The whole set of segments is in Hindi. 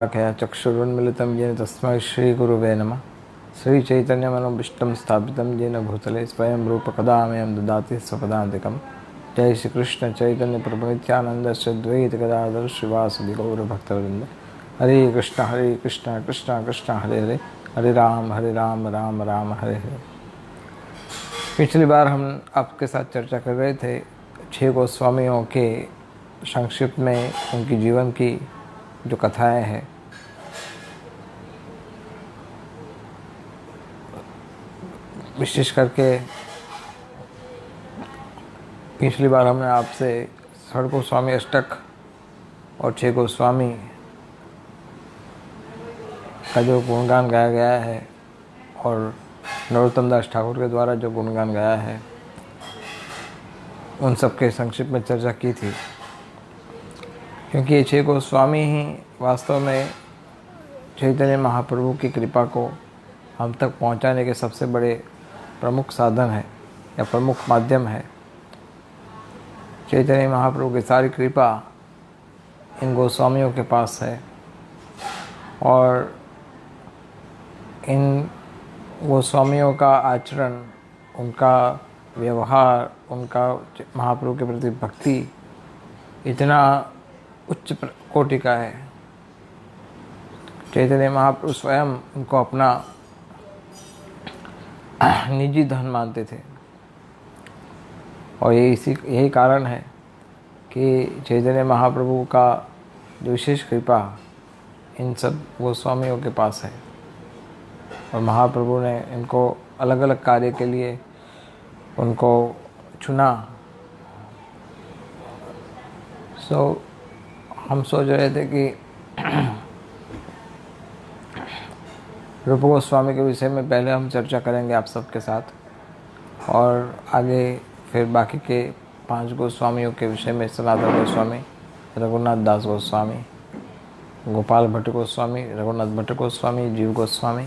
चक्षुरुन्मिलितं येन तस्मै श्रीगुरुवे नमः। श्रीचैतन्यमनोभीष्टं स्थापितं येन भूतले स्वयं रूप कदा मह्यं ददाति स्वपदान्तिकं। जय श्री कृष्ण चैतन्य प्रभु नित्यानंद श्री द्वैत गदाधर श्रीवासदि गौर भक्तवृंद। हरे कृष्ण कृष्ण कृष्ण हरे हरे, हरे राम राम राम हरे हरे। पिछली बार हम आपके साथ चर्चा कर रहे थे 6 गोस्वामियों के संक्षिप्त में उनकी जीवन की जो कथाएं हैं। विशेष करके पिछली बार हमने आपसे 6 गोस्वामी अष्टक और 6 गोस्वामी का जो गुणगान गाया गया है और नरोत्तम दास ठाकुर के द्वारा जो गुणगान गाया है उन सब के संक्षिप्त में चर्चा की थी, क्योंकि ये 6 गोस्वामी ही वास्तव में चैतन्य महाप्रभु की कृपा को हम तक पहुंचाने के सबसे बड़े प्रमुख साधन है या प्रमुख माध्यम है। चैतन्य महाप्रभु की सारी कृपा इन गोस्वामियों के पास है और इन गोस्वामियों का आचरण, उनका व्यवहार, उनका महाप्रभु के प्रति भक्ति इतना उच्च कोटि का है। चैतन्य महाप्रभु स्वयं उनको अपना निजी धन मानते थे और यही कारण है कि चैतन्य महाप्रभु का जो विशेष कृपा इन सब गोस्वामियों के पास है और महाप्रभु ने इनको अलग अलग कार्य के लिए उनको चुना। हम सोच रहे थे कि रूप गोस्वामी के विषय में पहले हम चर्चा करेंगे आप सबके साथ और आगे फिर बाकी के 5 गोस्वामियों के विषय में सनातन गोस्वामी, रघुनाथ दास गोस्वामी, गोपाल भट्ट गोस्वामी, रघुनाथ भट्ट गोस्वामी, जीव गोस्वामी,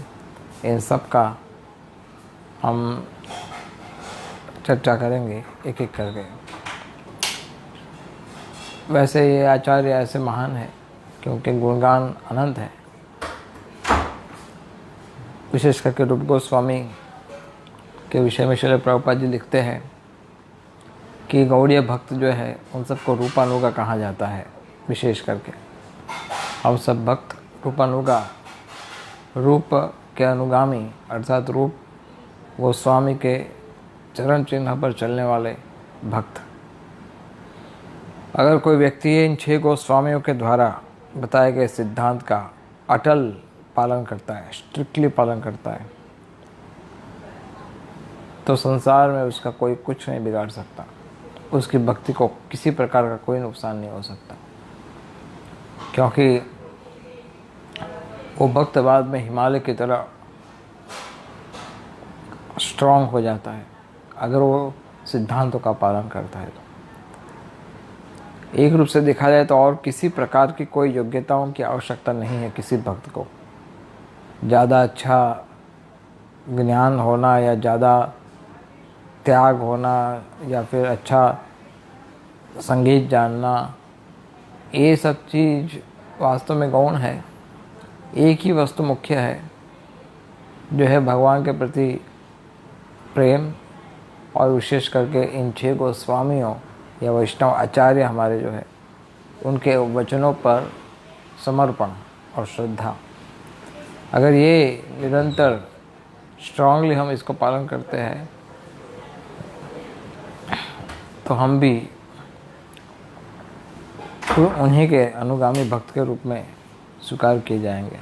इन सब का हम चर्चा करेंगे एक एक करके। वैसे ये आचार्य ऐसे महान है क्योंकि गुणगान अनंत है। विशेष करके रूप गोस्वामी के विषय में श्रील प्रभुपाद जी लिखते हैं कि गौड़ीय भक्त जो है उन सबको रूपानुगा कहा जाता है। विशेष करके हम सब भक्त रूपानुगा, रूप के अनुगामी अर्थात रूप गोस्वामी के चरण चिन्ह पर चलने वाले भक्त। अगर कोई व्यक्ति इन 6 गोस्वामियों के द्वारा बताए गए सिद्धांत का अटल पालन करता है, स्ट्रिक्टली पालन करता है, तो संसार में उसका कोई कुछ नहीं बिगाड़ सकता। उसकी भक्ति को किसी प्रकार का कोई नुकसान नहीं हो सकता, क्योंकि वो भक्त बाद में हिमालय की तरह स्ट्रांग हो जाता है अगर वो सिद्धांतों का पालन करता है। तो एक रूप से देखा जाए तो और किसी प्रकार की कोई योग्यताओं की आवश्यकता नहीं है किसी भक्त को। ज़्यादा अच्छा ज्ञान होना या ज़्यादा त्याग होना या फिर अच्छा संगीत जानना, ये सब चीज़ वास्तव में गौण है। एक ही वस्तु मुख्य है, जो है भगवान के प्रति प्रेम और विशेष करके इन 6 गोस्वामियों या वैष्णव आचार्य हमारे जो है उनके वचनों पर समर्पण और श्रद्धा। अगर ये निरंतर स्ट्रांगली हम इसको पालन करते हैं तो हम भी उन्हीं के अनुगामी भक्त के रूप में स्वीकार किए जाएंगे।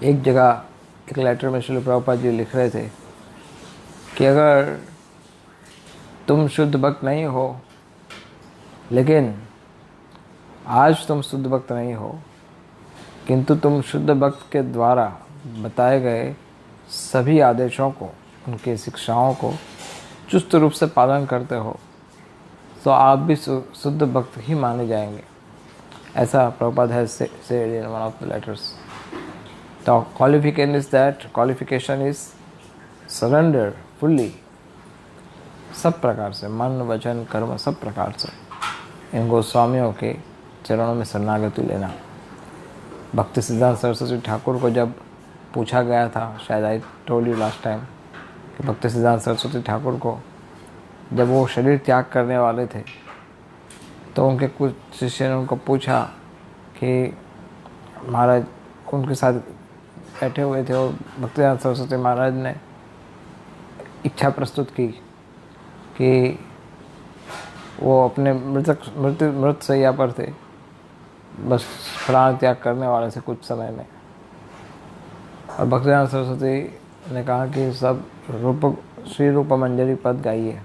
एक जगह एक लेटर में श्रील प्रभुपाद जी लिख रहे थे कि अगर तुम शुद्ध भक्त नहीं हो, लेकिन आज तुम शुद्ध भक्त नहीं हो, किंतु तुम शुद्ध भक्त के द्वारा बताए गए सभी आदेशों को, उनके शिक्षाओं को चुस्त रूप से पालन करते हो, तो आप भी शुद्ध भक्त ही माने जाएंगे। ऐसा प्रभुपाद है said in one of the letters. The qualification is surrender fully, सब प्रकार से, मन वचन कर्म सब प्रकार से इन गोस्वामियों के चरणों में शरणागति लेना। भक्ति सिद्धांत सरस्वती ठाकुर को जब पूछा गया था, शायद I told you last time, कि भक्ति सिद्धांत सरस्वती ठाकुर को जब वो शरीर त्याग करने वाले थे तो उनके कुछ शिष्य ने उनको पूछा कि महाराज, उनके साथ बैठे हुए थे और भक्ति सिद्धांत सरस्वती महाराज ने इच्छा प्रस्तुत की कि वो अपने मृत शैया पर थे, बस प्राण त्याग करने वाले से कुछ समय में। और भक्तिवेदांत सरस्वती ने कहा कि सब श्री रूप मंजरी पद गाइए,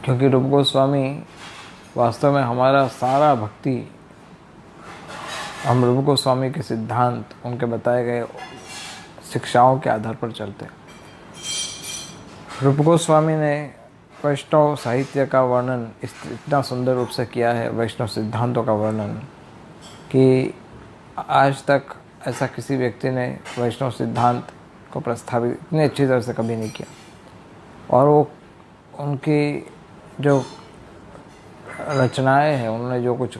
क्योंकि रूप गोस्वामी वास्तव में हमारा सारा भक्ति, हम रूप गोस्वामी के सिद्धांत, उनके बताए गए शिक्षाओं के आधार पर चलते हैं। रूप गोस्वामी ने वैष्णव साहित्य का वर्णन इतना सुंदर रूप से किया है, वैष्णव सिद्धांतों का वर्णन, कि आज तक ऐसा किसी व्यक्ति ने वैष्णव सिद्धांत को प्रस्तावित इतनी अच्छी तरह से कभी नहीं किया। और वो उनकी जो रचनाएं हैं, उन्होंने जो कुछ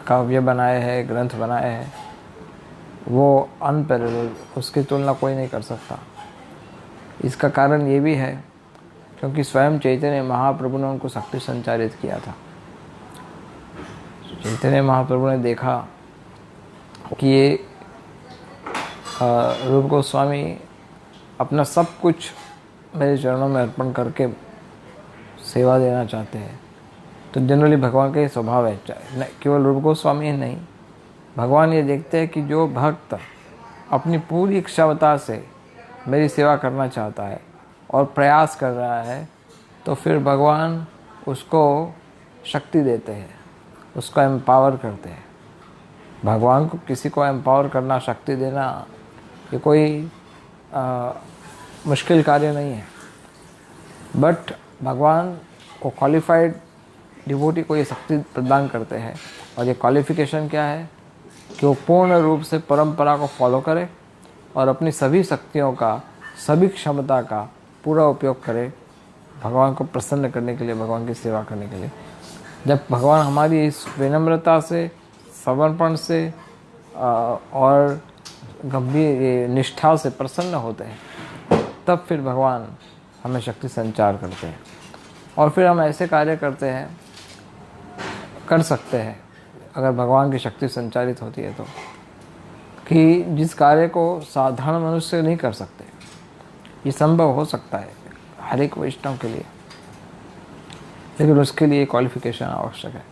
काव्य बनाए हैं, ग्रंथ बनाए हैं, वो अनपैरेलल, उसकी तुलना कोई नहीं कर सकता। इसका कारण ये भी है क्योंकि स्वयं चैतन्य महाप्रभु ने उनको शक्ति संचारित किया था। चैतन्य महाप्रभु ने देखा कि ये रूप गोस्वामी अपना सब कुछ मेरे चरणों में अर्पण करके सेवा देना चाहते हैं। तो जनरली भगवान का ये स्वभाव है, केवल रूप गोस्वामी ही नहीं, भगवान ये देखते हैं कि जो भक्त अपनी पूरी क्षमता से मेरी सेवा करना चाहता है और प्रयास कर रहा है, तो फिर भगवान उसको शक्ति देते हैं, उसको एम्पावर करते हैं। भगवान को किसी को एम्पावर करना, शक्ति देना, ये कोई मुश्किल कार्य नहीं है। बट भगवान को क्वालिफाइड डिवोटी को ये शक्ति प्रदान करते हैं। और ये क्वालिफिकेशन क्या है कि वो पूर्ण रूप से परंपरा को फॉलो करे और अपनी सभी शक्तियों का, सभी क्षमता का पूरा उपयोग करे भगवान को प्रसन्न करने के लिए, भगवान की सेवा करने के लिए। जब भगवान हमारी इस विनम्रता से, समर्पण से और गंभीर निष्ठा से प्रसन्न होते हैं, तब फिर भगवान हमें शक्ति संचार करते हैं। और फिर हम ऐसे कार्य करते हैं, कर सकते हैं, अगर भगवान की शक्ति संचारित होती है तो, कि जिस कार्य को साधारण मनुष्य नहीं कर सकते। ये संभव हो सकता है हर एक वैष्णव के लिए, लेकिन उसके लिए क्वालिफिकेशन आवश्यक है।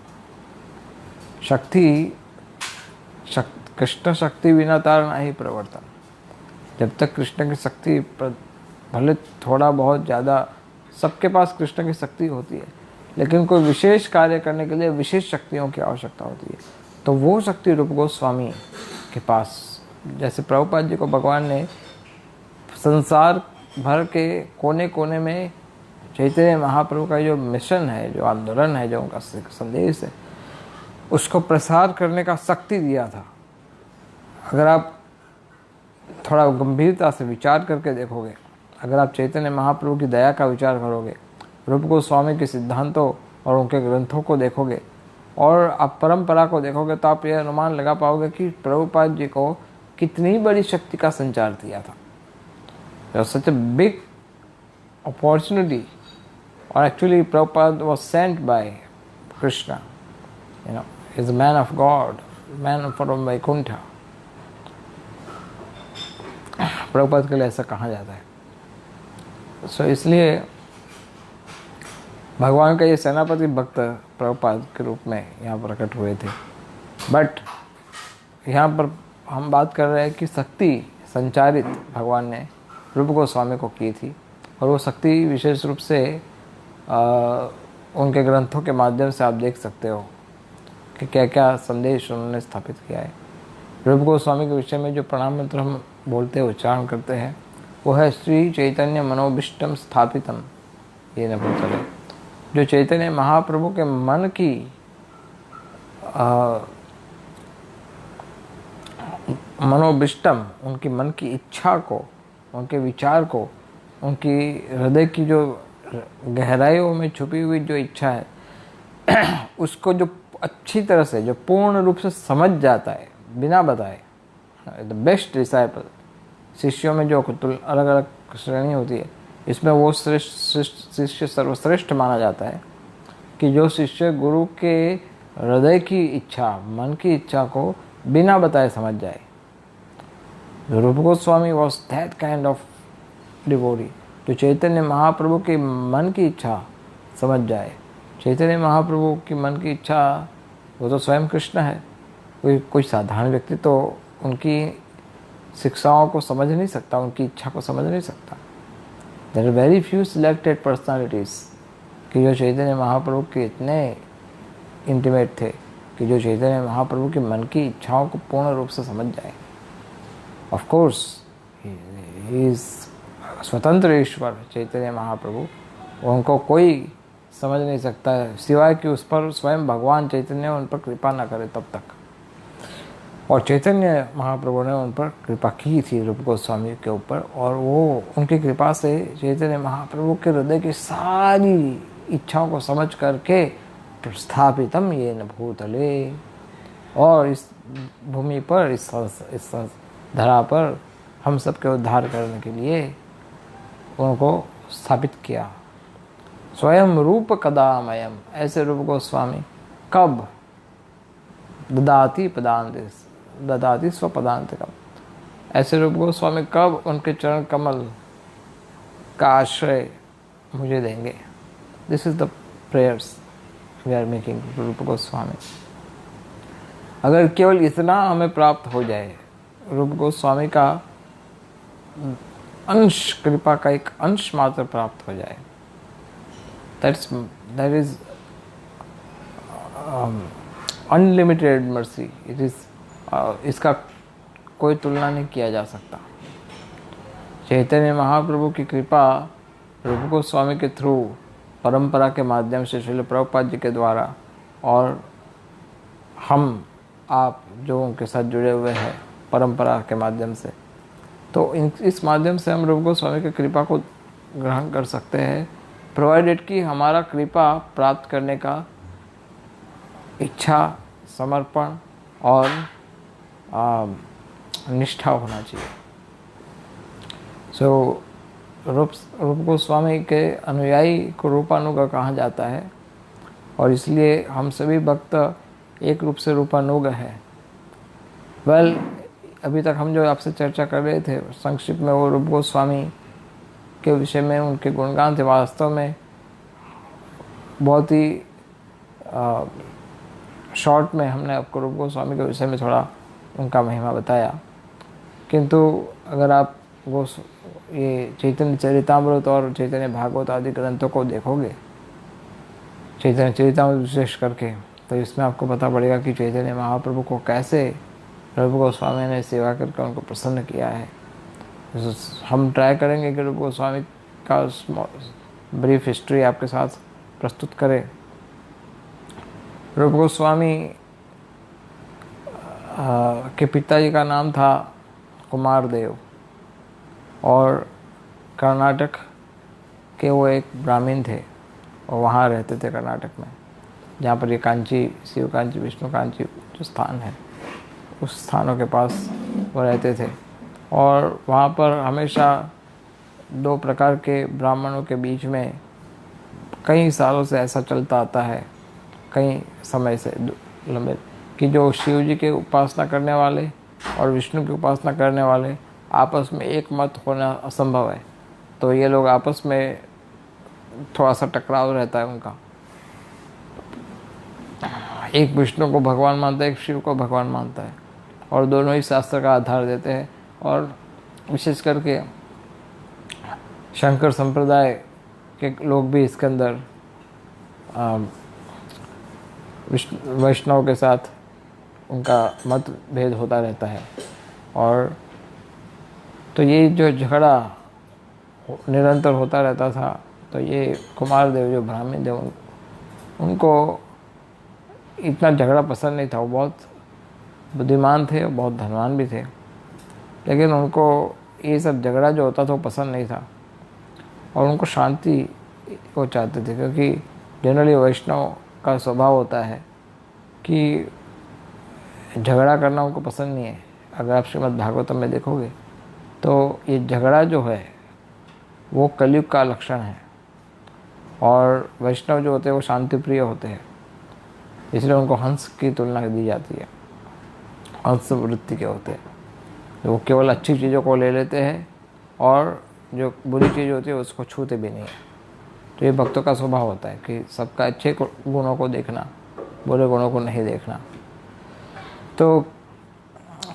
कृष्ण शक्ति बिना तार नहीं प्रवर्तन। जब तक कृष्ण की शक्ति, भले थोड़ा बहुत ज़्यादा सबके पास कृष्ण की शक्ति होती है, लेकिन कोई विशेष कार्य करने के लिए विशेष शक्तियों की आवश्यकता होती है। तो वो शक्ति रूप गोस्वामी के पास, जैसे प्रभुपाद जी को भगवान ने संसार भर के कोने कोने में चैतन्य महाप्रभु का जो मिशन है, जो आंदोलन है, जो उनका संदेश है, उसको प्रसार करने का शक्ति दिया था। अगर आप थोड़ा गंभीरता से विचार करके देखोगे, अगर आप चैतन्य महाप्रभु की दया का विचार करोगे, रूप गोस्वामी के सिद्धांतों और उनके ग्रंथों को देखोगे और आप परंपरा को देखोगे, तो आप यह अनुमान लगा पाओगे कि प्रभुपाद जी को कितनी बड़ी शक्ति का संचार दिया था। सच ए बिग अपॉर्चुनिटी, और actually Prabhupada was sent by Krishna, is a man of God, man from Vaikuntha। Prabhupada के लिए ऐसा कहा जाता है। सो इसलिए भगवान का ये सेनापति भक्त प्रभुपाद के रूप में यहाँ प्रकट हुए थे। बट यहाँ पर हम बात कर रहे हैं कि शक्ति संचारित भगवान ने रूप गोस्वामी को की थी, और वो शक्ति विशेष रूप से उनके ग्रंथों के माध्यम से आप देख सकते हो कि क्या क्या संदेश उन्होंने स्थापित किया है। रूप गोस्वामी के विषय में जो प्रणाम मंत्र हम बोलते हैं, उच्चारण करते हैं, वो है श्री चैतन्य मनोभिष्टम स्थापितम। ये न बोलते हैं, जो चैतन्य महाप्रभु के मन की मनोभिष्टम, उनकी मन की इच्छा को, उनके विचार को, उनकी हृदय की जो गहराइयों में छुपी हुई जो इच्छा है, उसको जो अच्छी तरह से, जो पूर्ण रूप से समझ जाता है बिना बताए, द बेस्ट डिसाइपल, शिष्यों में जो अलग अलग श्रेणी होती है, इसमें वो श्रेष्ठ शिष्य सर्वश्रेष्ठ माना जाता है कि जो शिष्य गुरु के हृदय की इच्छा, मन की इच्छा को बिना बताए समझ जाए। रूप Goswami was that kind of devotee, जो चैतन्य महाप्रभु के मन की इच्छा समझ जाए। चैतन्य महाप्रभु की मन की इच्छा वो तो स्वयं कृष्ण है, कोई साधारण व्यक्ति तो उनकी शिक्षाओं को समझ नहीं सकता, उनकी इच्छा को समझ नहीं सकता। There are very few selected personalities कि जो चैतन्य महाप्रभु के इतने इंटीमेट थे कि जो चैतन्य महाप्रभु के मन की इच्छाओं को पूर्ण रूप से समझ जाए। ऑफ कोर्स ही इज स्वतंत्र ईश्वर चैतन्य महाप्रभु, उनको कोई समझ नहीं सकता है सिवाय कि उस पर स्वयं भगवान चैतन्य उन पर कृपा न करे तब तक। और चैतन्य महाप्रभु ने उन पर कृपा की थी रूप गोस्वामी के ऊपर, और वो उनकी कृपा से चैतन्य महाप्रभु के हृदय की सारी इच्छाओं को समझ करके प्रस्थापितम ये न भूतले, और इस भूमि पर, इस धरा पर हम सबके उद्धार करने के लिए उनको स्थापित किया। स्वयं रूप कदामयम, ऐसे रूप गोस्वामी कब ददाति स्वपदांतिकम, ऐसे रूप गोस्वामी कब उनके चरण कमल का आश्रय मुझे देंगे। This is the prayers we are making Rupa Goswami. अगर केवल इतना हमें प्राप्त हो जाए, रूप गोस्वामी का अंश, कृपा का एक अंश मात्र प्राप्त हो जाए, that is unlimited mercy. It is इसका कोई तुलना नहीं किया जा सकता। चैतन्य महाप्रभु की कृपा रूप गोस्वामी के थ्रू, परंपरा के माध्यम से, श्रील प्रभुपाद जी के द्वारा, और हम आप जो उनके साथ जुड़े हुए हैं परंपरा के माध्यम से, तो इस माध्यम से हम रूप गोस्वामी की कृपा को ग्रहण कर सकते हैं, प्रोवाइडेड कि हमारा कृपा प्राप्त करने का इच्छा, समर्पण और निष्ठा होना चाहिए। रूप गोस्वामी के अनुयायी को रूपानुग कहा जाता है, और इसलिए हम सभी भक्त एक रूप से रूपानुग हैं। अभी तक हम जो आपसे चर्चा कर रहे थे संक्षिप्त में, वो रूप गोस्वामी के विषय में, उनके गुणगान थे। वास्तव में बहुत ही शॉर्ट में हमने आपको रूप गोस्वामी के विषय में थोड़ा उनका महिमा बताया, किंतु अगर आप ये चैतन्य चरितामृत और चैतन्य भागवत आदि ग्रंथों को देखोगे, चैतन्य चरितामृत विशेष करके, तो इसमें आपको पता पड़ेगा कि चैतन्य महाप्रभु को कैसे रूप गोस्वामी ने सेवा करके उनको प्रसन्न किया है। हम ट्राई करेंगे कि रूप गोस्वामी का ब्रीफ हिस्ट्री आपके साथ प्रस्तुत करें। रूप गोस्वामी के पिताजी का नाम था कुमार देव, और कर्नाटक के वो एक ब्राह्मण थे, और वहाँ रहते थे कर्नाटक में, जहाँ पर ये कांची, शिव कांची, विष्णु कांची जो स्थान है, उस स्थानों के पास वो रहते थे। और वहाँ पर हमेशा दो प्रकार के ब्राह्मणों के बीच में कई सालों से ऐसा चलता आता है, कई समय से लंबे, कि जो शिव जी के उपासना करने वाले और विष्णु की उपासना करने वाले आपस में एक मत होना असंभव है। तो ये लोग आपस में थोड़ा सा टकराव रहता है उनका, एक विष्णु को भगवान मानता है, एक शिव को भगवान मानता है, और दोनों ही शास्त्र का आधार देते हैं। और विशेष करके शंकर संप्रदाय के लोग भी इसके अंदर वैष्णव के साथ उनका मत भेद होता रहता है। और तो ये जो झगड़ा निरंतर होता रहता था, तो ये कुमार देव जो ब्राह्मण थे, उनको इतना झगड़ा पसंद नहीं था। वो बहुत बुद्धिमान थे, बहुत धनवान भी थे, लेकिन उनको ये सब झगड़ा जो होता था वो पसंद नहीं था, और उनको शांति वो चाहते थे, क्योंकि जनरली वैष्णव का स्वभाव होता है कि झगड़ा करना उनको पसंद नहीं है। अगर आप श्रीमद् भागवतम में देखोगे तो ये झगड़ा जो है वो कलयुग का लक्षण है, और वैष्णव जो होते हैं वो शांति प्रिय होते हैं, इसलिए उनको हंस की तुलना दी जाती है। हंस वृत्ति के होते हैं, वो केवल अच्छी चीज़ों को ले लेते हैं और जो बुरी चीज़ होती है उसको छूते भी नहीं है। तो ये भक्तों का स्वभाव होता है कि सबका अच्छे गुणों को देखना, बुरे गुणों को नहीं देखना। तो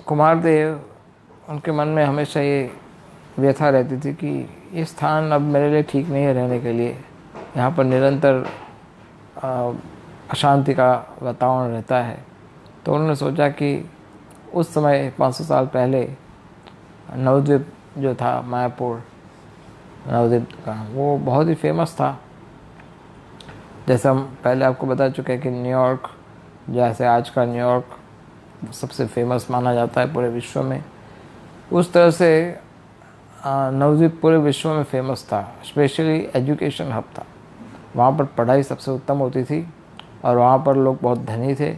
कुमार देव, उनके मन में हमेशा ये व्यथा रहती थी कि ये स्थान अब मेरे लिए ठीक नहीं है रहने के लिए, यहाँ पर निरंतर अशांति का वातावरण रहता है। तो उन्होंने सोचा कि उस समय 500 साल पहले नवद्वीप जो था, मायापुर नवद्वीप का, वो बहुत ही फेमस था। जैसे हम पहले आपको बता चुके हैं कि न्यूयॉर्क, जैसे आज का न्यूयॉर्क सबसे फेमस माना जाता है पूरे विश्व में, उस तरह से नवद्वीप पूरे विश्व में फेमस था। स्पेशली एजुकेशन हब था, वहाँ पर पढ़ाई सबसे उत्तम होती थी और वहाँ पर लोग बहुत धनी थे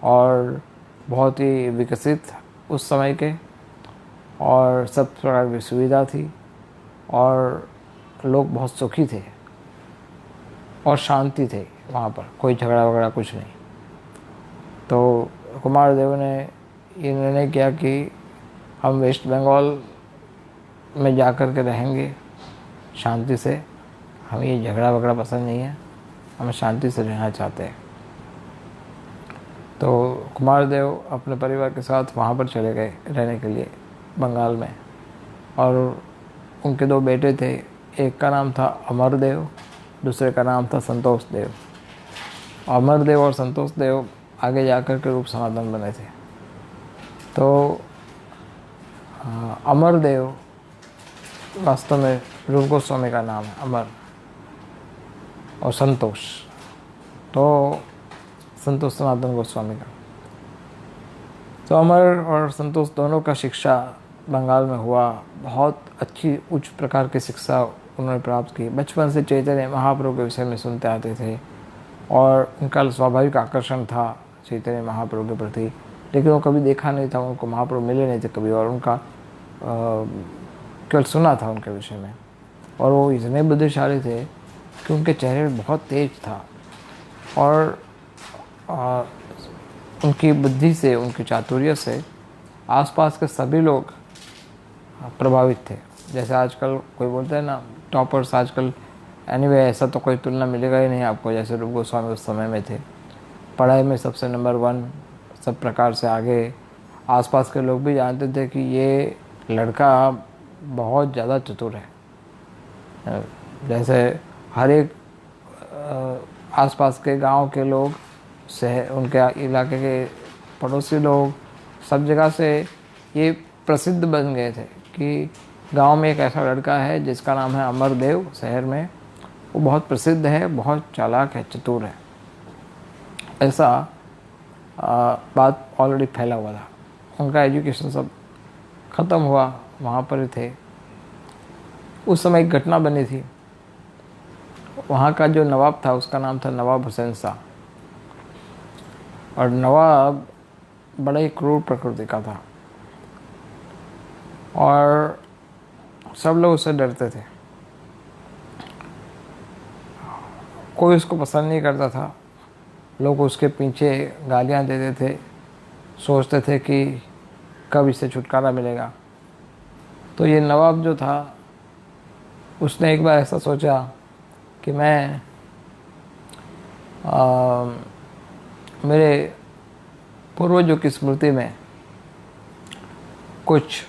और बहुत ही विकसित उस समय के, और सब प्रकार की सुविधा थी और लोग बहुत सुखी थे और शांति थे वहाँ पर, कोई झगड़ा वगड़ा कुछ नहीं। तो कुमार देव ने ये निर्णय किया कि हम वेस्ट बंगाल में जाकर के रहेंगे शांति से, हमें ये झगड़ा वगड़ा पसंद नहीं है, हम शांति से रहना चाहते हैं। तो कुमार देव अपने परिवार के साथ वहाँ पर चले गए रहने के लिए बंगाल में, और उनके 2 बेटे थे, एक का नाम था अमर देव, दूसरे का नाम था संतोष देव। अमर देव और संतोष देव आगे जाकर के रूप सनातन बने थे। तो अमर देव वास्तव में रूप गोस्वामी का नाम है, अमर, और संतोष तो संतोष सनातन गोस्वामी का। तो अमर और संतोष दोनों का शिक्षा बंगाल में हुआ, बहुत अच्छी उच्च प्रकार की शिक्षा उन्होंने प्राप्त की। बचपन से चैतन्य महाप्रभु के विषय में सुनते आते थे और उनका स्वाभाविक आकर्षण था चैतन्य महाप्रभु के प्रति, लेकिन वो कभी देखा नहीं था, उनको महाप्रभु मिले नहीं थे कभी, और उनका केवल सुना था उनके विषय में। और वो इतने बुद्धिशाली थे कि उनके चेहरे में बहुत तेज था, और उनकी बुद्धि से, उनकी चातुर्य से आसपास के सभी लोग प्रभावित थे। जैसे आजकल कोई बोलते हैं ना टॉपर्स आजकल, एनीवे ऐसा तो कोई तुलना मिलेगा ही नहीं आपको, जैसे रूप गोस्वामी उस समय में थे, पढ़ाई में सबसे नंबर 1, सब प्रकार से आगे। आसपास के लोग भी जानते थे कि ये लड़का बहुत ज़्यादा चतुर है। जैसे हर एक आसपास के गांव के लोग, उनके इलाके के पड़ोसी लोग, सब जगह से ये प्रसिद्ध बन गए थे कि गांव में एक ऐसा लड़का है जिसका नाम है अमर देव, शहर में वो बहुत प्रसिद्ध है, बहुत चालाक है, चतुर है, ऐसा बात ऑलरेडी फैला हुआ था। उनका एजुकेशन सब ख़त्म हुआ, वहाँ पर ही थे। उस समय एक घटना बनी थी, वहाँ का जो नवाब था उसका नाम था नवाब हुसैन शाह, और नवाब बड़ा ही क्रूर प्रकृति का था और सब लोग उससे डरते थे, कोई उसको पसंद नहीं करता था। लोग उसके पीछे गालियाँ देते थे, सोचते थे कि कब इससे छुटकारा मिलेगा। तो ये नवाब जो था उसने एक बार ऐसा सोचा कि मैं मेरे पूर्वजों की स्मृति में कुछ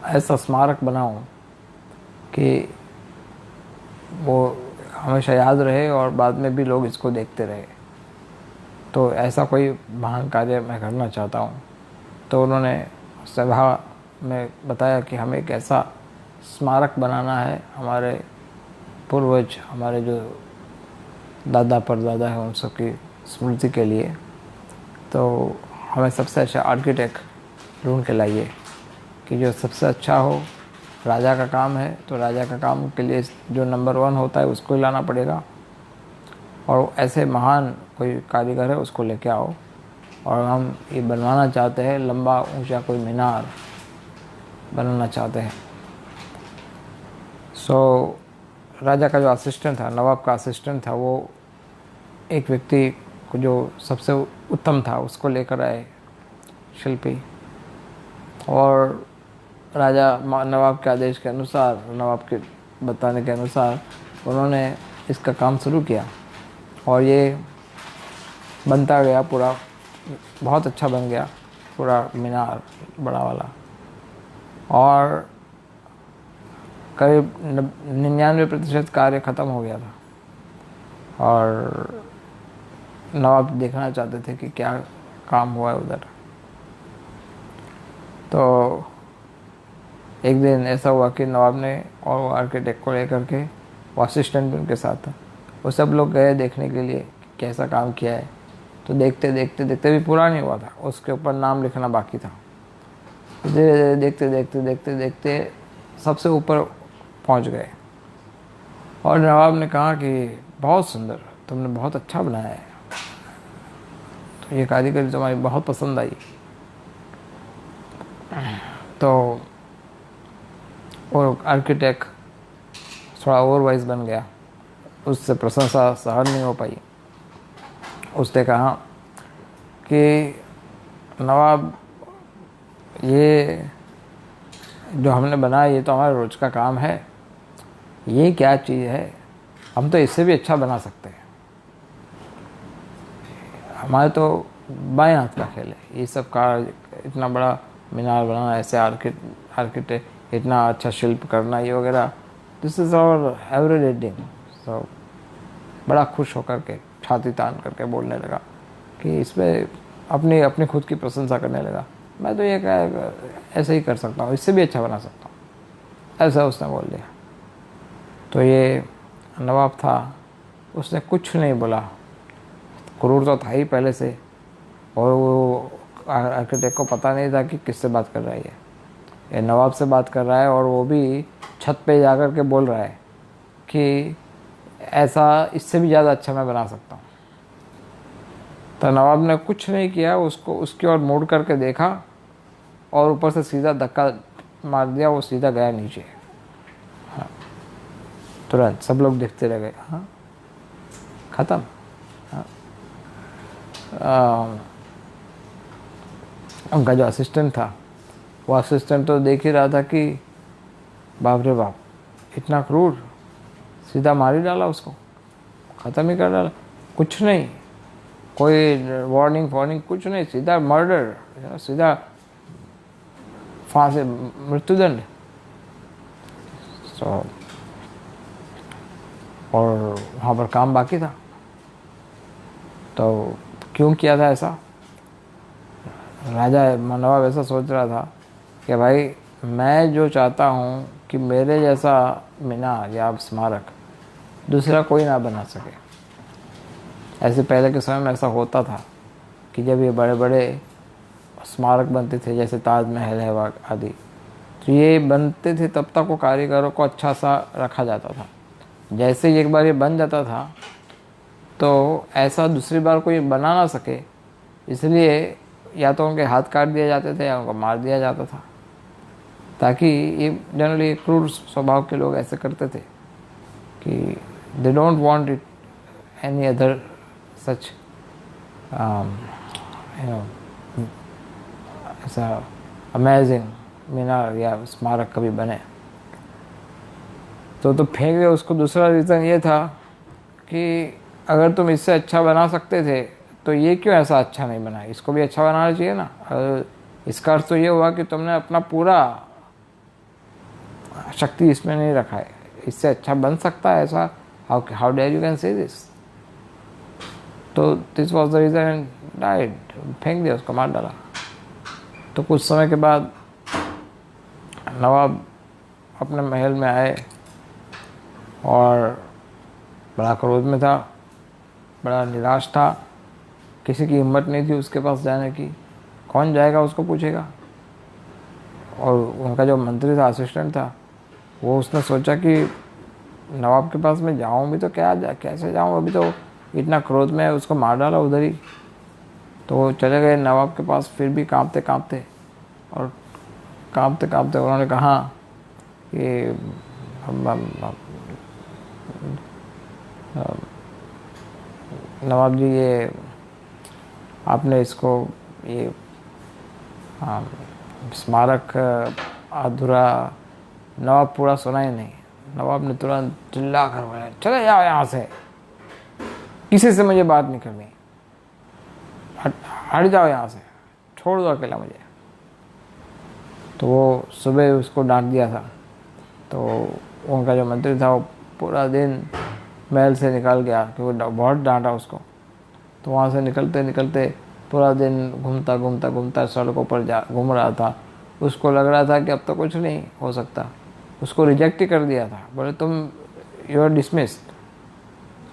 ऐसा स्मारक बनाऊं कि वो हमेशा याद रहे और बाद में भी लोग इसको देखते रहे। तो ऐसा कोई महान कार्य मैं करना चाहता हूँ। तो उन्होंने सभा में बताया कि हमें एक ऐसा स्मारक बनाना है हमारे पूर्वज, हमारे जो दादा परदादा है उन सब की स्मृति के लिए। तो हमें सबसे अच्छा आर्किटेक्ट ढूंढ के लाइए कि जो सबसे अच्छा हो। राजा का काम है तो राजा का काम के लिए जो नंबर 1 होता है उसको ही लाना पड़ेगा। और ऐसे महान कोई कारीगर है उसको लेके आओ, और हम ये बनवाना चाहते हैं, लंबा ऊंचा कोई मीनार बनाना चाहते हैं। सो राजा का जो असिस्टेंट था, नवाब का असिस्टेंट था, वो एक व्यक्ति को जो सबसे उत्तम था उसको लेकर आए शिल्पी, और राजा नवाब के आदेश के अनुसार, नवाब के बताने के अनुसार उन्होंने इसका काम शुरू किया, और ये बनता गया पूरा, बहुत अच्छा बन गया पूरा मीनार बड़ा वाला। और करीब 99% कार्य ख़त्म हो गया था, और नवाब देखना चाहते थे कि क्या काम हुआ है उधर। तो एक दिन ऐसा हुआ कि नवाब ने और वो आर्किटेक्ट को लेकर के, वो असिस्टेंट भी उनके साथ था, वो सब लोग गए देखने के लिए कि कैसा काम किया है। तो देखते देखते देखते भी पूरा नहीं हुआ था, उसके ऊपर नाम लिखना बाकी था। धीरे धीरे देखते देखते देखते देखते सबसे ऊपर पहुंच गए, और नवाब ने कहा कि बहुत सुंदर, तुमने बहुत अच्छा बनाया है, तो ये कारीगरी तुम्हारी बहुत पसंद आई। तो और आर्किटेक्ट थोड़ा ओवरवाइज बन गया, उससे प्रशंसा सहन नहीं हो पाई। उसने कहा कि नवाब, ये जो हमने बनाया ये तो हमारा रोज का काम है, ये क्या चीज़ है, हम तो इससे भी अच्छा बना सकते हैं, हमारे तो बाएं हाथ का खेल है ये सब का, इतना बड़ा मीनार बनाना, ऐसे आर्किटेक्ट इतना अच्छा शिल्प करना, ये वगैरह, this is our every reading. So बड़ा खुश होकर के छाती तान करके बोलने लगा कि इसमें अपनी अपनी खुद की प्रशंसा करने लगा, मैं तो ये ऐसे ही कर सकता हूँ, इससे भी अच्छा बना सकता हूँ, ऐसा उसने बोल दिया। तो ये नवाब था, उसने कुछ नहीं बोला, क्रूर तो था ही पहले से, और वो आर्किटेक्ट को पता नहीं था कि किससे बात कर रहा है, ये नवाब से बात कर रहा है, और वो भी छत पे जाकर के बोल रहा है कि ऐसा इससे भी ज़्यादा अच्छा मैं बना सकता हूँ। तो नवाब ने कुछ नहीं किया, उसको उसकी ओर मुड़ करके देखा, और ऊपर से सीधा धक्का मार दिया, वो सीधा गया नीचे। हाँ, तुरंत सब लोग देखते रह गए। हाँ, ख़त्म। हाँ, उनका जो असिस्टेंट था, वो असिस्टेंट तो देख ही रहा था कि बाप रे बाप, इतना क्रूर, सीधा मार ही डाला उसको, ख़त्म ही कर डाला, कुछ नहीं, कोई वार्निंग कुछ नहीं, सीधा मर्डर, सीधा फांसी, मृत्युदंड। तो और वहाँ पर काम बाकी था। तो क्यों किया था ऐसा? राजा नवाब ऐसा सोच रहा था कि भाई, मैं जो चाहता हूँ कि मेरे जैसा मीनार या स्मारक दूसरा कोई ना बना सके। ऐसे पहले के समय में ऐसा होता था कि जब ये बड़े बड़े स्मारक बनते थे, जैसे ताजमहल है आदि, तो ये बनते थे तब तक वो कारीगरों को अच्छा सा रखा जाता था। जैसे ही एक बार ये बन जाता था तो ऐसा दूसरी बार कोई बना ना सके, इसलिए या तो उनके हाथ काट दिए जाते थे या उनको मार दिया जाता था, ताकि ये जनरली क्रूर स्वभाव के लोग ऐसे करते थे कि they don't want it any other such ऐसा अमेजिंग मीनार या स्मारक कभी बने। तो फेंक दिया उसको। दूसरा रीज़न ये था कि अगर तुम इससे अच्छा बना सकते थे तो ये क्यों ऐसा अच्छा नहीं बना, इसको भी अच्छा बनाना चाहिए ना। इसका अर्थ तो ये हुआ कि तुमने अपना पूरा शक्ति इसमें नहीं रखा है, इससे अच्छा बन सकता है ऐसा, how dare you can say this. तो this was the reason, died, फेंक दिया उसको, मार डाला। तो कुछ समय के बाद नवाब अपने महल में आए और बड़ा क्रोध में था, बड़ा निराश था, किसी की हिम्मत नहीं थी उसके पास जाने की, कौन जाएगा उसको पूछेगा। और उनका जो मंत्री था, असिस्टेंट था, वो उसने सोचा कि नवाब के पास मैं जाऊँ भी तो कैसे जाऊँ, अभी तो इतना क्रोध में उसको मार डाला उधर ही। तो वो चले गए नवाब के पास, फिर भी कांपते कांपते, और कांपते कांपते उन्होंने कहा कि नवाब जी, ये आपने इसको ये स्मारक अधूरा, नवाब पूरा सुना ही नहीं। नवाब ने तुरंत चिल्ला कर बोला, चले जाओ यहाँ से, किसी से मुझे बात नहीं करनी, हट जाओ यहाँ से, छोड़ दो अकेला मुझे। तो वो सुबह उसको डांट दिया था। तो उनका जो मंत्री था वो पूरा दिन महल से निकल गया, क्योंकि बहुत डांटा उसको। तो वहाँ से निकलते निकलते पूरा दिन घूमता घूमता घूमता सड़कों पर घूम रहा था। उसको लग रहा था कि अब तो कुछ नहीं हो सकता। उसको रिजेक्ट ही कर दिया था, बोले तुम यू आर डिसमिस्ड,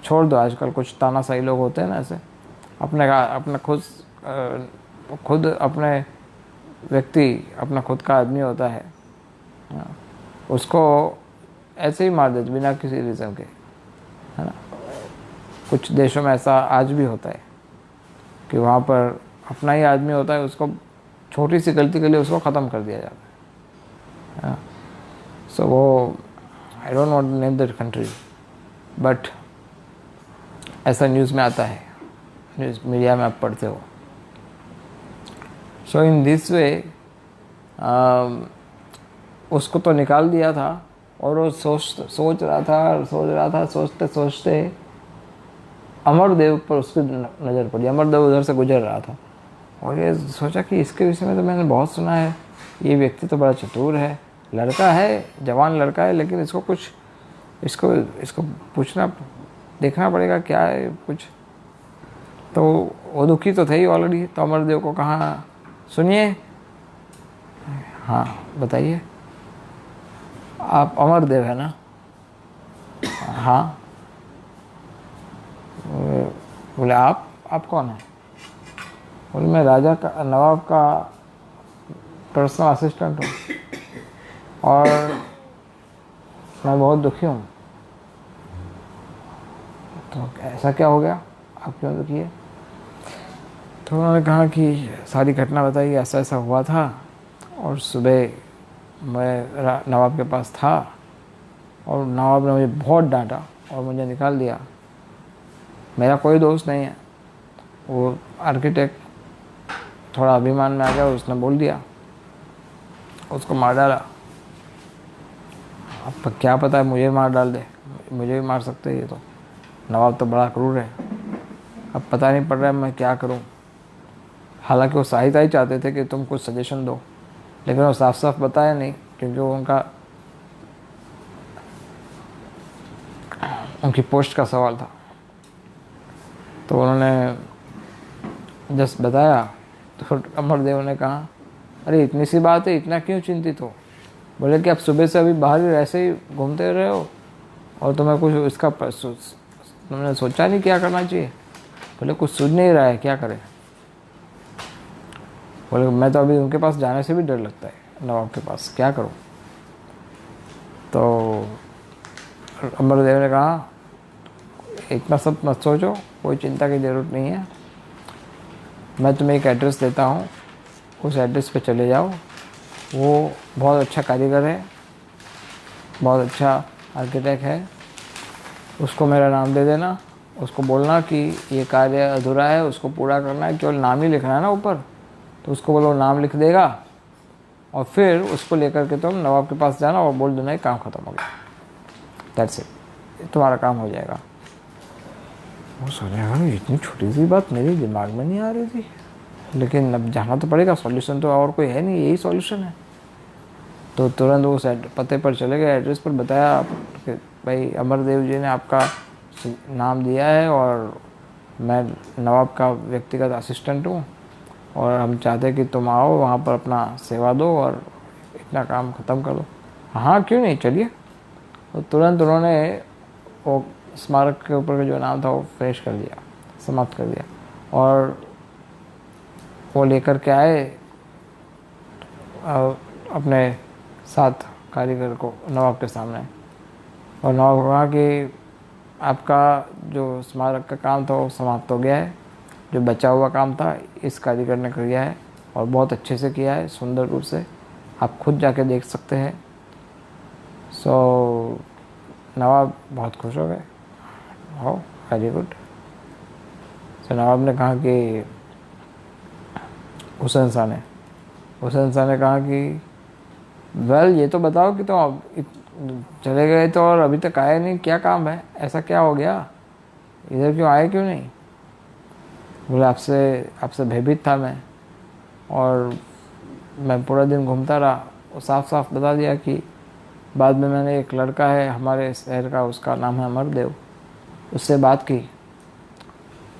छोड़ दो। आजकल कुछ तानाशाही लोग होते हैं ना ऐसे, अपने खुद अपने व्यक्ति अपना खुद का आदमी होता है, उसको ऐसे ही मार देते बिना किसी रीज़न के, है ना। कुछ देशों में ऐसा आज भी होता है कि वहाँ पर अपना ही आदमी होता है, उसको छोटी सी गलती के लिए उसको ख़त्म कर दिया जाता है। सो वो I don't want to name that country, but ऐसा न्यूज़ में आता है, न्यूज़ मीडिया में आप पढ़ते हो। सो इन दिस वे उसको तो निकाल दिया था, और वो सोच रहा था, सोचते सोचते अमरदेव पर उसकी नज़र पड़ी। अमरदेव उधर से गुजर रहा था, और ये सोचा कि इसके विषय में तो मैंने बहुत सुना है, ये व्यक्ति तो बड़ा चतुर है, लड़का है, जवान लड़का है, लेकिन इसको पूछना देखना पड़ेगा क्या है कुछ। तो वो दुखी तो थे ही ऑलरेडी। तो अमरदेव को कहा, सुनिए, हाँ बताइए, आप अमरदेव है ना? हाँ। बोले आप कौन है? बोले मैं राजा का, नवाब का पर्सनल असिस्टेंट हूँ, और मैं बहुत दुखी हूँ। तो ऐसा क्या हो गया, आप क्यों दुखी है? तो उन्होंने कहा कि सारी घटना बताई, ऐसा ऐसा हुआ था, और सुबह मैं नवाब के पास था, और नवाब ने मुझे बहुत डांटा और मुझे निकाल दिया। मेरा कोई दोस्त नहीं है। वो आर्किटेक्ट थोड़ा अभिमान में आ गया, उसने बोल दिया, उसको मार डाला। अब क्या पता है मुझे मार डाल दे, मुझे भी मार सकते हैं ये तो। नवाब तो बड़ा क्रूर है। अब पता नहीं पड़ रहा है मैं क्या करूं। हालांकि वो सहायता ही चाहते थे कि तुम कुछ सजेशन दो, लेकिन वो साफ साफ बताया नहीं, क्योंकि वो उनकी पोस्ट का सवाल था। तो उन्होंने जस्ट बताया, तो अमरदेव ने कहा, अरे इतनी सी बात है, इतना क्यों चिंतित हो? बोले कि आप सुबह से अभी बाहर ही ऐसे ही घूमते रहे हो, और तुम्हें कुछ इसका तुमने सोचा नहीं क्या करना चाहिए? बोले कुछ सूझ नहीं रहा है, क्या करें? बोले मैं तो अभी उनके पास जाने से भी डर लगता है, नवाब के पास, क्या करूं? तो अमरदेव ने कहा, इतना सब मत सोचो, कोई चिंता की ज़रूरत नहीं है। मैं तुम्हें एक एड्रेस देता हूँ, उस एड्रेस पे चले जाओ। वो बहुत अच्छा कारीगर है, बहुत अच्छा आर्किटेक्ट है, उसको मेरा नाम दे देना। उसको बोलना कि ये कार्य अधूरा है, उसको पूरा करना है, केवल नाम ही लिखना है ना ऊपर। तो उसको बोलो, नाम लिख देगा, और फिर उसको लेकर के तुम नवाब के पास जाना और बोल देना काम ख़त्म हो गया, दैट्स इट, तुम्हारा काम हो जाएगा। वो सोचेगा इतनी छोटी सी बात मेरे दिमाग में नहीं आ रही थी, लेकिन अब जाना तो पड़ेगा, सॉल्यूशन तो और कोई है नहीं, यही सॉल्यूशन है। तो तुरंत उस पते पर चले गए, एड्रेस पर बताया कि भाई अमरदेव जी ने आपका नाम दिया है, और मैं नवाब का व्यक्तिगत असिस्टेंट हूँ, और हम चाहते हैं कि तुम आओ वहाँ पर अपना सेवा दो और इतना काम ख़त्म कर दो। हाँ क्यों नहीं, चलिए। तो तुरंत उन्होंने वो स्मारक के ऊपर का जो नाम था वो फ्रेश कर दिया, समाप्त कर दिया, और वो लेकर के आए अपने साथ कारीगर को नवाब के सामने। और नवाब कहा कि आपका जो स्मारक का काम था वो समाप्त हो गया है। जो बचा हुआ काम था इस कारीगर ने किया है और बहुत अच्छे से किया है, सुंदर रूप से। आप खुद जाके देख सकते हैं। सो नवाब बहुत खुश हो गए। हो, वेरी गुड। सो नवाब ने कहा कि हुसैन शाह ने कहा कि वेल, ये तो बताओ कि तुम अब चले गए तो और अभी तक आए नहीं, क्या काम है, ऐसा क्या हो गया, इधर क्यों आए, क्यों नहीं? बोले आपसे आपसे भयभीत था मैं, और मैं पूरा दिन घूमता रहा। वो साफ साफ बता दिया कि बाद में मैंने एक लड़का है हमारे शहर का, उसका नाम है अमरदेव, उससे बात की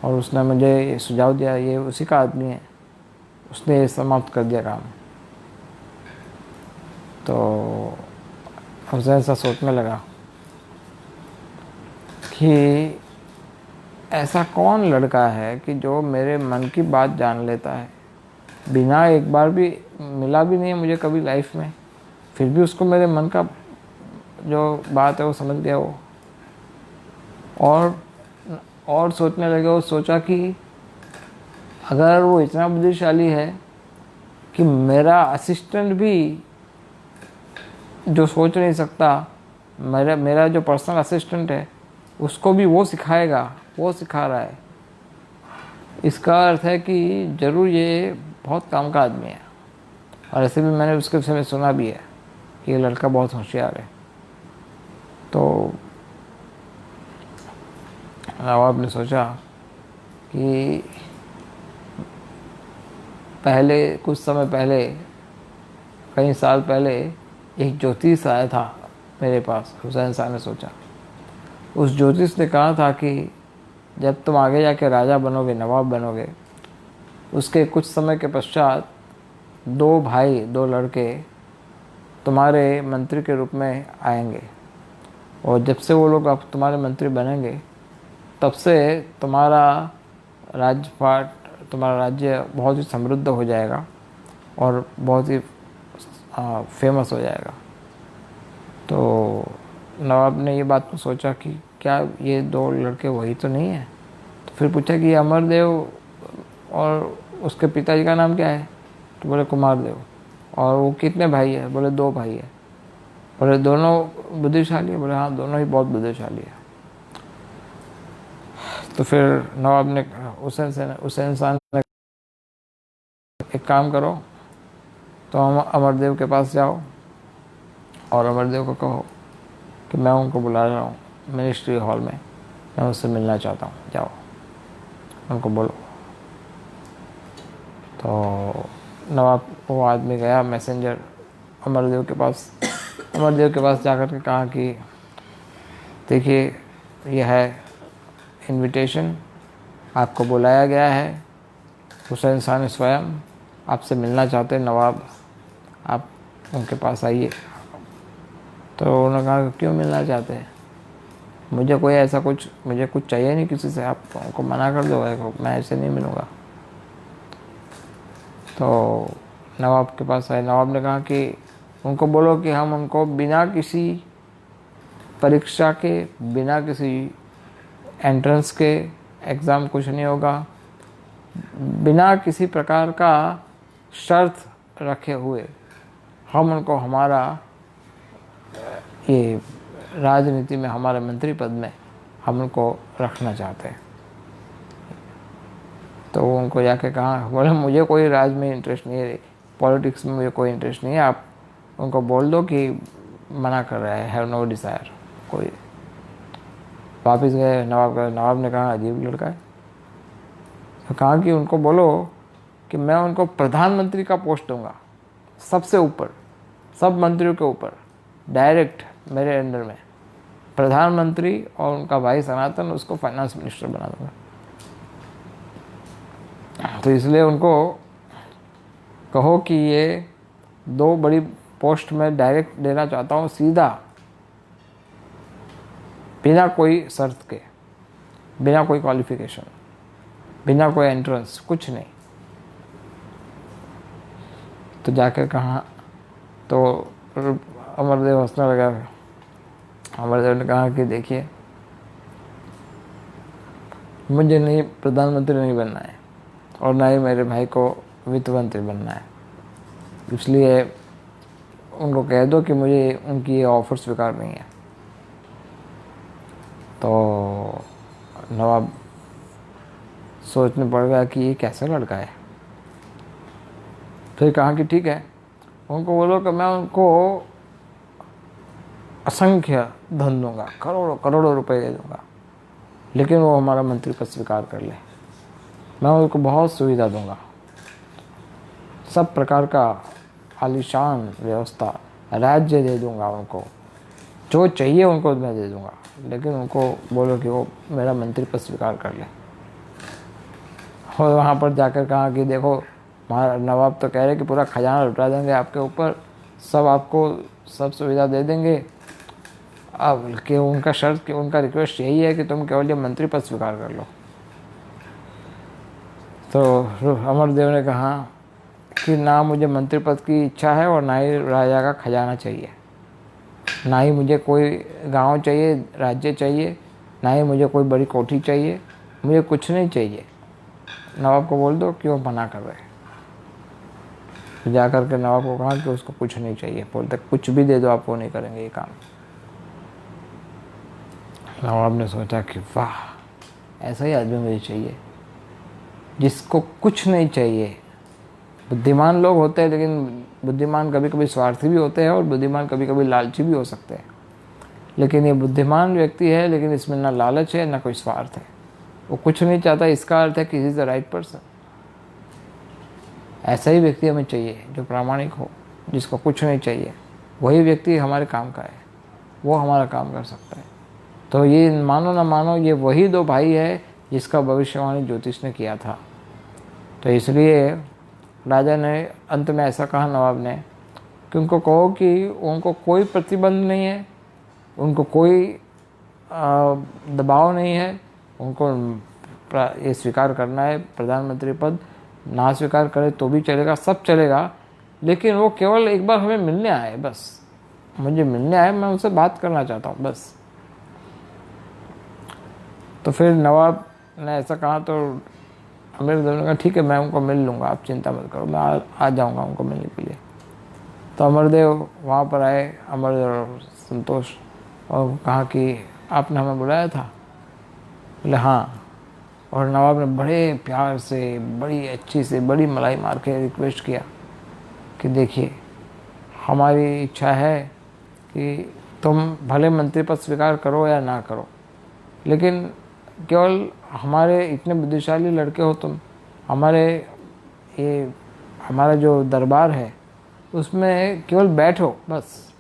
और उसने मुझे ये सुझाव दिया, ये उसी का आदमी है, उसने ये समाप्त कर दिया काम। तो हुसैन सा सोचने लगा कि ऐसा कौन लड़का है कि जो मेरे मन की बात जान लेता है, बिना एक बार भी मिला भी नहीं है मुझे कभी लाइफ में, फिर भी उसको मेरे मन का जो बात है वो समझ गया वो। और सोचने लगे। वो सोचा कि अगर वो इतना बुद्धिशाली है कि मेरा असिस्टेंट भी जो सोच नहीं सकता, मेरा जो पर्सनल असिस्टेंट है उसको भी वो सिखाएगा, वो सिखा रहा है, इसका अर्थ है कि ज़रूर ये बहुत काम का आदमी है। और ऐसे भी मैंने उसके विषय में सुना भी है कि ये लड़का बहुत होशियार है। तो नवाब ने सोचा कि कुछ समय पहले, कई साल पहले एक ज्योतिष आया था मेरे पास। हुसैन शाह ने सोचा, उस ज्योतिष ने कहा था कि जब तुम आगे जाके राजा बनोगे, नवाब बनोगे, उसके कुछ समय के पश्चात दो लड़के तुम्हारे मंत्री के रूप में आएंगे, और जब से वो लोग अब तुम्हारे मंत्री बनेंगे तब से तुम्हारा राज्य बहुत ही समृद्ध हो जाएगा और बहुत ही फेमस हो जाएगा। तो नवाब ने ये बात तो सोचा कि क्या ये दो लड़के वही तो नहीं है? तो फिर पूछा कि अमरदेव और उसके पिताजी का नाम क्या है? तो बोले कुमारदेव। और वो कितने भाई है? बोले 2 भाई है। बोले दोनों बुद्धिशाली है? बोले हाँ, दोनों ही बहुत बुद्धिशाली है। तो फिर नवाब ने हुसैन शाह ने एक काम करो, तो हम अमरदेव के पास जाओ और अमरदेव को कहो कि मैं उनको बुला रहा हूँ मिनिस्ट्री हॉल में, मैं उससे मिलना चाहता हूँ, जाओ उनको बोलो। तो नवाब वो आदमी गया, मैसेंजर, अमरदेव के पास जाकर के कहा कि देखिए, यह है इनविटेशन, आपको बुलाया गया है, हुसैन शाह ने स्वयं आपसे मिलना चाहते हैं नवाब, आप उनके पास आइए। तो उन्होंने कहा क्यों मिलना चाहते हैं? मुझे कुछ चाहिए नहीं किसी से, आप उनको मना कर दो, मैं ऐसे नहीं मिलूँगा। तो नवाब के पास आए। नवाब ने कहा कि उनको बोलो कि हम उनको बिना किसी परीक्षा के, बिना किसी एंट्रेंस के, एग्ज़ाम कुछ नहीं होगा, बिना किसी प्रकार का शर्त रखे हुए हम उनको हमारा ये राजनीति में, हमारे मंत्री पद में हम उनको रखना चाहते हैं। तो वो उनको जाके कहा, बोले मुझे कोई राज में इंटरेस्ट नहीं है, पॉलिटिक्स में मुझे कोई इंटरेस्ट नहीं है, आप उनको बोल दो कि मना कर रहा है, हैव नो डिज़ायर कोई। वापस गए नवाब ने कहा अजीब लड़का है। तो कहा कि उनको बोलो कि मैं उनको प्रधानमंत्री का पोस्ट दूंगा, सबसे ऊपर, सब मंत्रियों के ऊपर, डायरेक्ट मेरे अंडर में प्रधानमंत्री, और उनका भाई सनातन उसको फाइनेंस मिनिस्टर बना दूंगा। तो इसलिए उनको कहो कि ये 2 बड़ी पोस्ट में डायरेक्ट देना चाहता हूँ, सीधा, बिना कोई शर्त के, बिना कोई क्वालिफिकेशन, बिना कोई एंट्रेंस, कुछ नहीं। तो जाकर कहा, तो अमरदेव हंसने लगा। अमरदेव ने कहा कि देखिए, मुझे नहीं प्रधानमंत्री नहीं बनना है और ना ही मेरे भाई को वित्त मंत्री बनना है। इसलिए उनको कह दो कि मुझे उनकी ये ऑफ़र स्वीकार नहीं है। तो नवाब सोचने पड़ गया कि ये कैसा लड़का है। फिर कहा कि ठीक है, उनको बोलो कि मैं उनको असंख्य धन दूंगा, करोड़ों करोड़ों रुपए दे दूंगा, लेकिन वो हमारा मंत्री पद स्वीकार कर ले। मैं उनको बहुत सुविधा दूंगा, सब प्रकार का आलीशान व्यवस्था, राज्य दे दूंगा, उनको जो चाहिए उनको मैं दे दूंगा, लेकिन उनको बोलो कि वो मेरा मंत्री पद स्वीकार कर ले। और वहाँ पर जाकर कहा कि देखो नवाब तो कह रहे कि पूरा खजाना लुटा देंगे आपके ऊपर, सब आपको सब सुविधा दे देंगे। अब कि उनका शर्त कि उनका रिक्वेस्ट यही है कि तुम केवल ये मंत्री पद स्वीकार कर लो। तो अमरदेव ने कहा कि ना मुझे मंत्री पद की इच्छा है और ना ही राजा का खजाना चाहिए, ना ही मुझे कोई गांव चाहिए, राज्य चाहिए, ना ही मुझे कोई बड़ी कोठी चाहिए, मुझे कुछ नहीं चाहिए। नवाब को बोल दो कि वो मना कर रहे। तो जाकर के नवाब को कहा कि उसको कुछ नहीं चाहिए, बोलते कुछ भी दे दो आप, वो नहीं करेंगे ये काम। नवाब ने सोचा कि वाह, ऐसा ही आदमी मुझे चाहिए जिसको कुछ नहीं चाहिए। बुद्धिमान लोग होते हैं, लेकिन बुद्धिमान कभी कभी स्वार्थी भी होते हैं और बुद्धिमान कभी कभी लालची भी हो सकते हैं। लेकिन ये बुद्धिमान व्यक्ति है, लेकिन इसमें ना लालच है ना कोई स्वार्थ है, वो कुछ नहीं चाहता। इसका अर्थ है कि he is the right person. ऐसा ही व्यक्ति हमें चाहिए जो प्रामाणिक हो, जिसको कुछ नहीं चाहिए। वही व्यक्ति हमारे काम का है, वो हमारा काम कर सकता है। तो ये मानो ना मानो, ये वही दो भाई है जिसका भविष्यवाणी ज्योतिष ने किया था। तो इसलिए राजा ने अंत में ऐसा कहा नवाब ने कि उनको कहो कि उनको कोई प्रतिबंध नहीं है, उनको कोई दबाव नहीं है, उनको ये स्वीकार करना है प्रधानमंत्री पद। ना स्वीकार करे तो भी चलेगा, सब चलेगा, लेकिन वो केवल एक बार हमें मिलने आए, बस मुझे मिलने आए, मैं उनसे बात करना चाहता हूँ बस। तो फिर नवाब ने ऐसा कहा तो अमरदेव ने कहा ठीक है, मैं उनको मिल लूँगा, आप चिंता मत करो, मैं आ जाऊँगा उनको मिलने के लिए। तो अमरदेव वहाँ पर आए, अमरदेव और संतोष, और कहा कि आपने हमें बुलाया था। बोले हाँ। और नवाब ने बड़े प्यार से, बड़ी अच्छी से, बड़ी मलाई मार के रिक्वेस्ट किया कि देखिए, हमारी इच्छा है कि तुम भले मंत्री पद स्वीकार करो या ना करो, लेकिन केवल हमारे इतने बुद्धिशाली लड़के हो तुम, हमारा जो दरबार है उसमें केवल बैठो बस,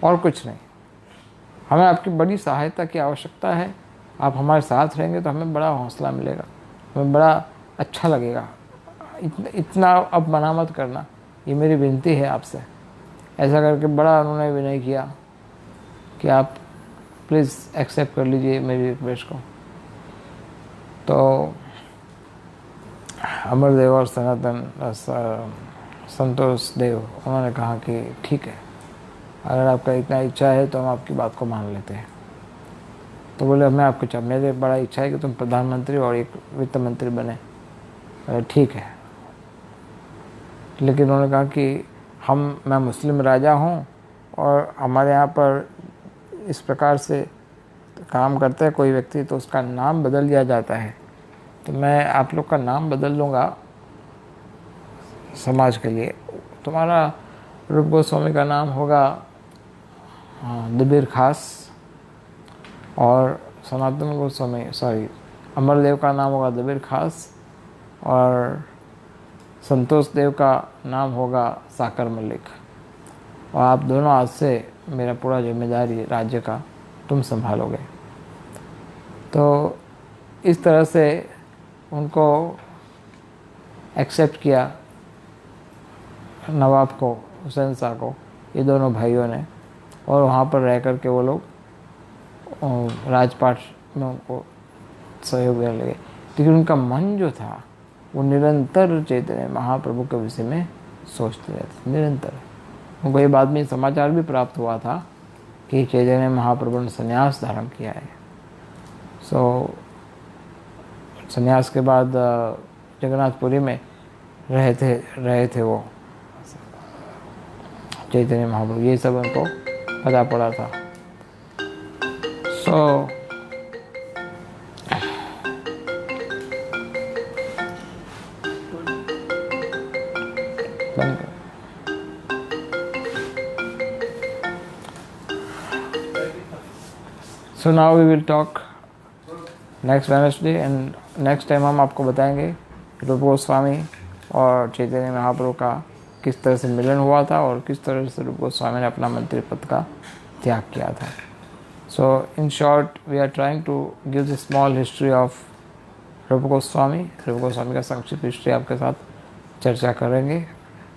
और कुछ नहीं। हमें आपकी बड़ी सहायता की आवश्यकता है, आप हमारे साथ रहेंगे तो हमें बड़ा हौसला मिलेगा, हमें बड़ा अच्छा लगेगा। इतना अब मना मत करना, ये मेरी विनती है आपसे। ऐसा करके बड़ा उन्होंने विनय किया कि आप प्लीज़ एक्सेप्ट कर लीजिए मेरी रिक्वेस्ट को। तो अमरदेव और संतोष देव उन्होंने कहा कि ठीक है, अगर आपका इतना इच्छा है तो हम आपकी बात को मान लेते हैं। तो बोले मैं आपको मेरे बड़ा इच्छा है कि तुम प्रधानमंत्री और एक वित्त मंत्री बने। ठीक है, लेकिन उन्होंने कहा कि मैं मुस्लिम राजा हूँ और हमारे यहाँ पर इस प्रकार से काम करता है कोई व्यक्ति तो उसका नाम बदल दिया जाता है, तो मैं आप लोग का नाम बदल लूँगा समाज के लिए। तुम्हारा रूप गोस्वामी का नाम होगा दबीर खास, और सनातन गोस्वामी अमरदेव का नाम होगा दबीर खास, और संतोष देव का नाम होगा साकर मलिक। और आप दोनों आज से मेरा पूरा जिम्मेदारी राज्य का तुम संभालोगे। तो इस तरह से उनको एक्सेप्ट किया नवाब को, हुसैन शाह को, ये दोनों भाइयों ने। और वहाँ पर रह कर के वो लोग राजपाट में उनको सहयोग देने लगे। लेकिन उनका मन जो था वो निरंतर चैतन्य महाप्रभु के विषय में सोचते रहते, निरंतर। उनको ये बाद में समाचार भी प्राप्त हुआ था कि चैतन्य महाप्रभु ने संन्यास धारण किया है। सो संन्यास के बाद जगन्नाथपुरी में रहे थे वो चैतन्य महाप्रभु, ये सब उनको पता पड़ा था। So now we will talk next Wednesday and next time हम आपको बताएंगे रूप गोस्वामी और चैतन्य महाप्रभु का किस तरह से मिलन हुआ था और किस तरह से रूप गोस्वामी ने अपना मंत्री पद का त्याग किया था। So in short we are trying to give the small history of Roop Goswami का संक्षिप्त हिस्ट्री आपके साथ चर्चा करेंगे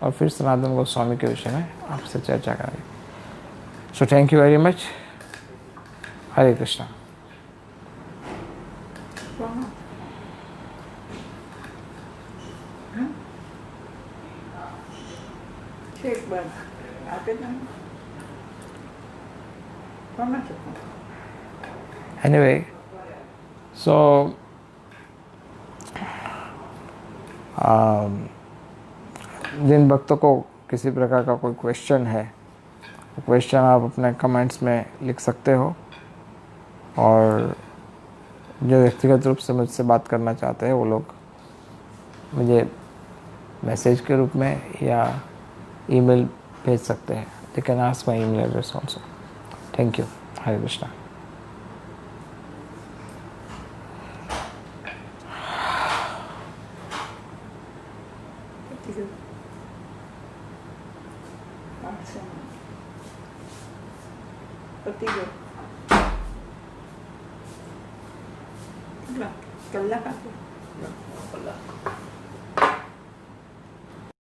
और फिर सनातन गोस्वामी के विषय में आपसे चर्चा करेंगे। So thank you very much. Hare Krishna. Anyway, so जिन भक्तों को किसी प्रकार का कोई क्वेश्चन है, क्वेश्चन आप अपने कमेंट्स में लिख सकते हो, और जो व्यक्तिगत रूप से मुझसे बात करना चाहते हैं वो लोग मुझे मैसेज के रूप में या ईमेल भेज सकते हैं। They can ask my email address also. Thank you. Hare Krishna. Kalla